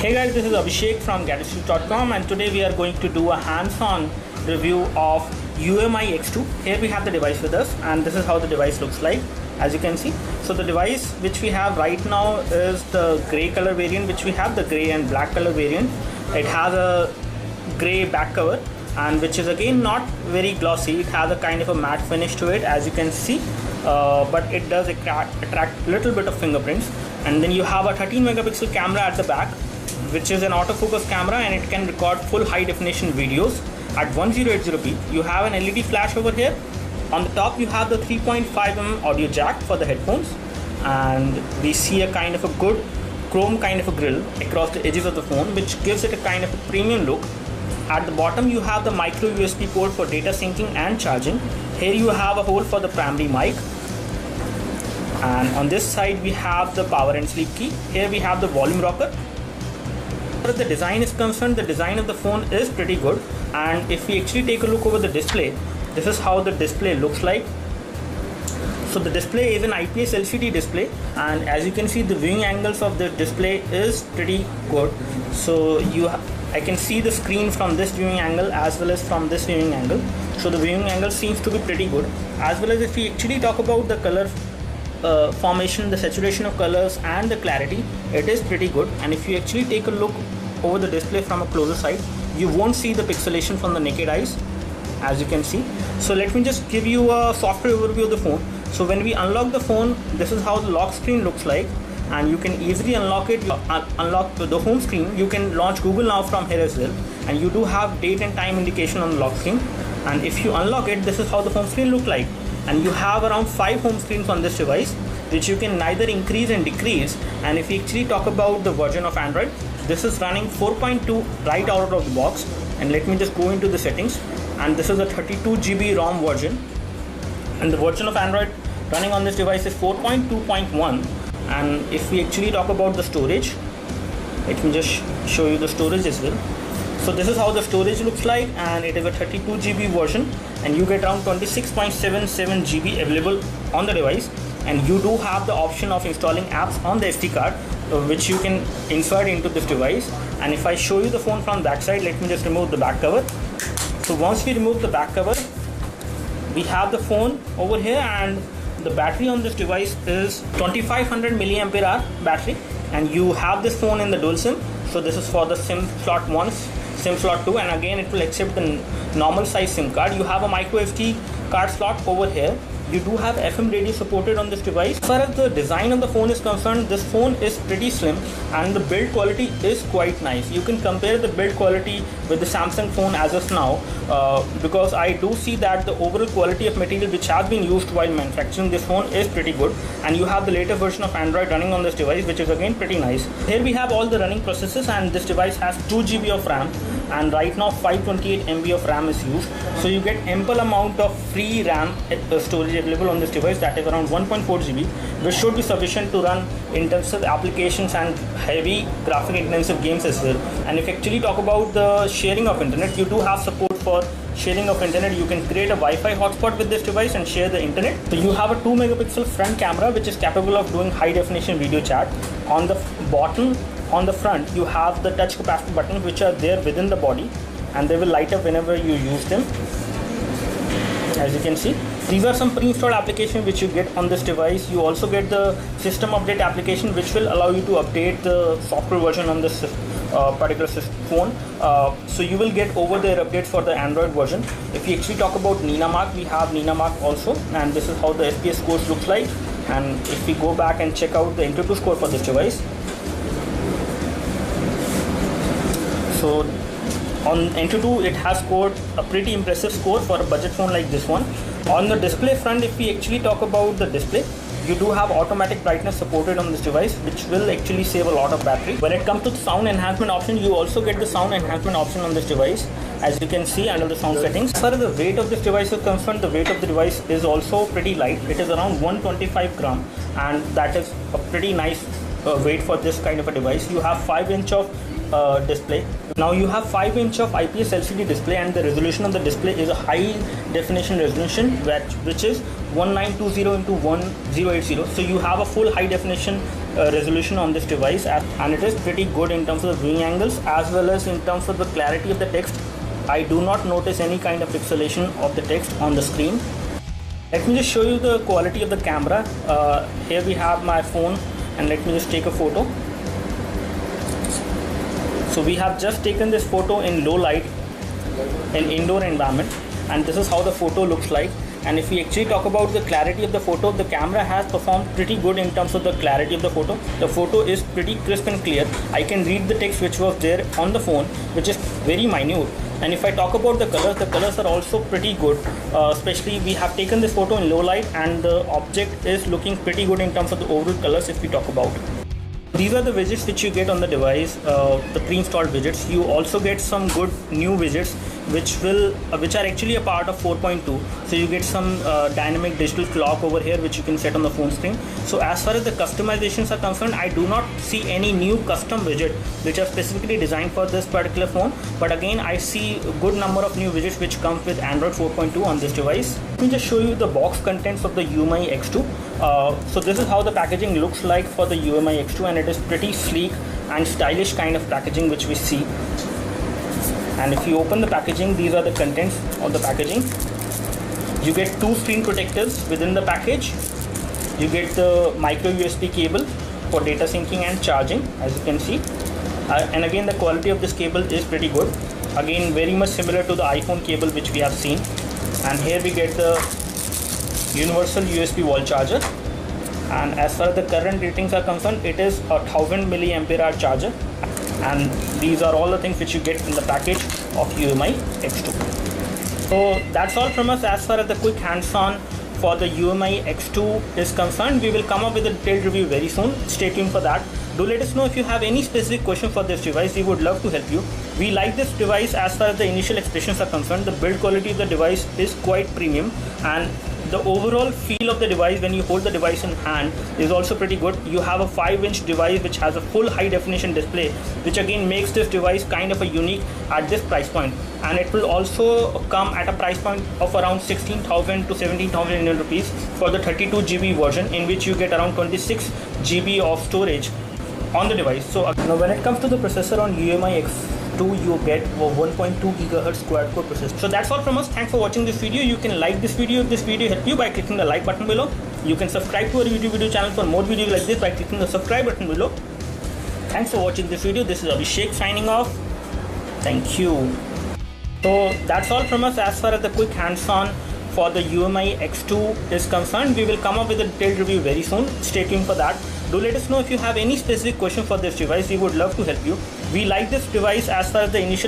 Hey guys, this is Abhishek from gadgetshoot.com and today we are going to do a hands-on review of UMI X2. Here we have the device with us and this is how the device looks like, as you can see. So the device which we have right now is the grey color variant, which we have the grey and black color variant. It has a grey back cover and which is again not very glossy. It has a kind of a matte finish to it, as you can see, but it does attract a little bit of fingerprints. And then you have a 13 megapixel camera at the back, which is an autofocus camera, and it can record full high definition videos at 1080p. You have an LED flash over here. On the top you have the 3.5mm audio jack for the headphones, and we see a kind of a good chrome kind of a grille across the edges of the phone, which gives it a kind of a premium look. At the bottom you have the micro USB port for data syncing and charging. Here you have a hole for the primary mic, and on this side we have the power and sleep key. Here we have the volume rocker. As far as the design is concerned, the design of the phone is pretty good, and if we actually take a look over the display, this is how the display looks like. So the display is an IPS LCD display, and as you can see, the viewing angles of the display is pretty good. So I can see the screen from this viewing angle as well as from this viewing angle. So the viewing angle seems to be pretty good. As well as if we actually talk about the color formation, the saturation of colors and the clarity, it is pretty good. And if you actually take a look over the display from a closer side, you won't see the pixelation from the naked eyes, as you can see. So let me just give you a software overview of the phone. So when we unlock the phone, this is how the lock screen looks like, and you can easily unlock it. Unlock the home screen. You can launch Google Now from here as well, and you do have date and time indication on the lock screen. And if you unlock it, this is how the home screen look like. And you have around 5 home screens on this device, which you can neither increase and decrease. And if we actually talk about the version of Android, this is running 4.2 right out of the box. And let me just go into the settings, and this is a 32GB ROM version, and the version of Android running on this device is 4.2.1. and if we actually talk about the storage, let me just show you the storage as well. So this is how the storage looks like, and it is a 32GB version, and you get around 26.77 GB available on the device. And you do have the option of installing apps on the SD card, which you can insert into this device. And if I show you the phone from back side, let me just remove the back cover. So once we remove the back cover, we have the phone over here, and the battery on this device is 2500 milliampere hour battery, and you have this phone in the dual SIM. So this is for the SIM slot 1, SIM slot 2, and again it will accept the normal size SIM card. You have a micro SD card slot over here. You do have FM radio supported on this device. As far as the design of the phone is concerned, this phone is pretty slim and the build quality is quite nice. You can compare the build quality with the Samsung phone as of now, because I do see that the overall quality of material which has been used while manufacturing this phone is pretty good. And you have the latest version of Android running on this device, which is again pretty nice. Here we have all the running processes, and this device has 2GB of RAM, and right now 528 MB of RAM is used. So you get ample amount of free RAM storage available on this device, that is around 1.4 GB, which should be sufficient to run intensive applications and heavy graphic intensive games as well. And if you actually talk about the sharing of internet, you do have support for sharing of internet. You can create a Wi-Fi hotspot with this device and share the internet. So you have a 2 megapixel front camera, which is capable of doing high definition video chat. On the bottom, on the front, you have the touch capacitive buttons, which are there within the body, and they will light up whenever you use them, as you can see. These are some pre-installed applications which you get on this device. You also get the system update application, which will allow you to update the software version on this particular phone. So you will get over-the-air updates for the Android version. If we actually talk about Ninamark, we have Ninamark also, and this is how the FPS scores looks like. And if we go back and check out the Antutu score for this device, so on Antutu, it has scored a pretty impressive score for a budget phone like this one. On the display front, if we actually talk about the display, you do have automatic brightness supported on this device, which will actually save a lot of battery. When it comes to the sound enhancement option, you also get the sound enhancement option on this device, as you can see under the sound settings. As far as the weight of this device is concerned, the weight of the device is also pretty light. It is around 125 gram, and that is a pretty nice weight for this kind of a device. You have 5-inch of display. Now you have 5-inch of IPS LCD display, and the resolution of the display is a high definition resolution, which is 1920 into 1080. So you have a full high definition resolution on this device, and it is pretty good in terms of the viewing angles as well as in terms of the clarity of the text. I do not notice any kind of pixelation of the text on the screen. Let me just show you the quality of the camera. Here we have my phone, and let me just take a photo. So we have just taken this photo in low light in indoor environment, and this is how the photo looks like. And if we actually talk about the clarity of the photo, the camera has performed pretty good in terms of the clarity of the photo. The photo is pretty crisp and clear. I can read the text which was there on the phone, which is very minute. And if I talk about the colors are also pretty good. Especially we have taken this photo in low light, and the object is looking pretty good in terms of the overall colors if we talk about. These are the widgets which you get on the device, the pre-installed widgets. You also get some good new widgets which are actually a part of 4.2. So you get some dynamic digital clock over here which you can set on the phone screen. So as far as the customizations are concerned, I do not see any new custom widget which are specifically designed for this particular phone. But again, I see a good number of new widgets which come with Android 4.2 on this device. Let me just show you the box contents of the UMI X2. So this is how the packaging looks like for the UMI X2, and it is pretty sleek and stylish kind of packaging which we see. And if you open the packaging, these are the contents of the packaging. You get 2 screen protectors within the package. You get the micro USB cable for data syncing and charging, as you can see. And again, the quality of this cable is pretty good. Again, very much similar to the iPhone cable which we have seen. And here we get the universal USB wall charger. And as far as the current ratings are concerned, it is a 1000 mAh charger. And these are all the things which you get in the package of UMI X2. So that's all from us as far as the quick hands-on for the UMI X2 is concerned. We will come up with a detailed review very soon. Stay tuned for that. Do let us know if you have any specific question for this device. We would love to help you. We like this device as far as the initial expressions are concerned. The build quality of the device is quite premium, and the overall feel of the device when you hold the device in hand is also pretty good. You have a 5-inch device which has a full high definition display, which again makes this device kind of a unique at this price point. And it will also come at a price point of around 16,000 to 17,000 Indian rupees for the 32 GB version, in which you get around 26 GB of storage on the device. So now when it comes to the processor on UMI X2, you get a 1.2 GHz quad core processor. So that's all from us. Thanks for watching this video. You can like this video if this video helped you by clicking the like button below. You can subscribe to our YouTube video channel for more videos like this by clicking the subscribe button below. Thanks for watching this video. This is Abhishek signing off. Thank you. So that's all from us as far as the quick hands-on for the UMI X2 is concerned. We will come up with a detailed review very soon. Stay tuned for that. Do let us know if you have any specific question for this device. We would love to help you. We like this device as far as the initial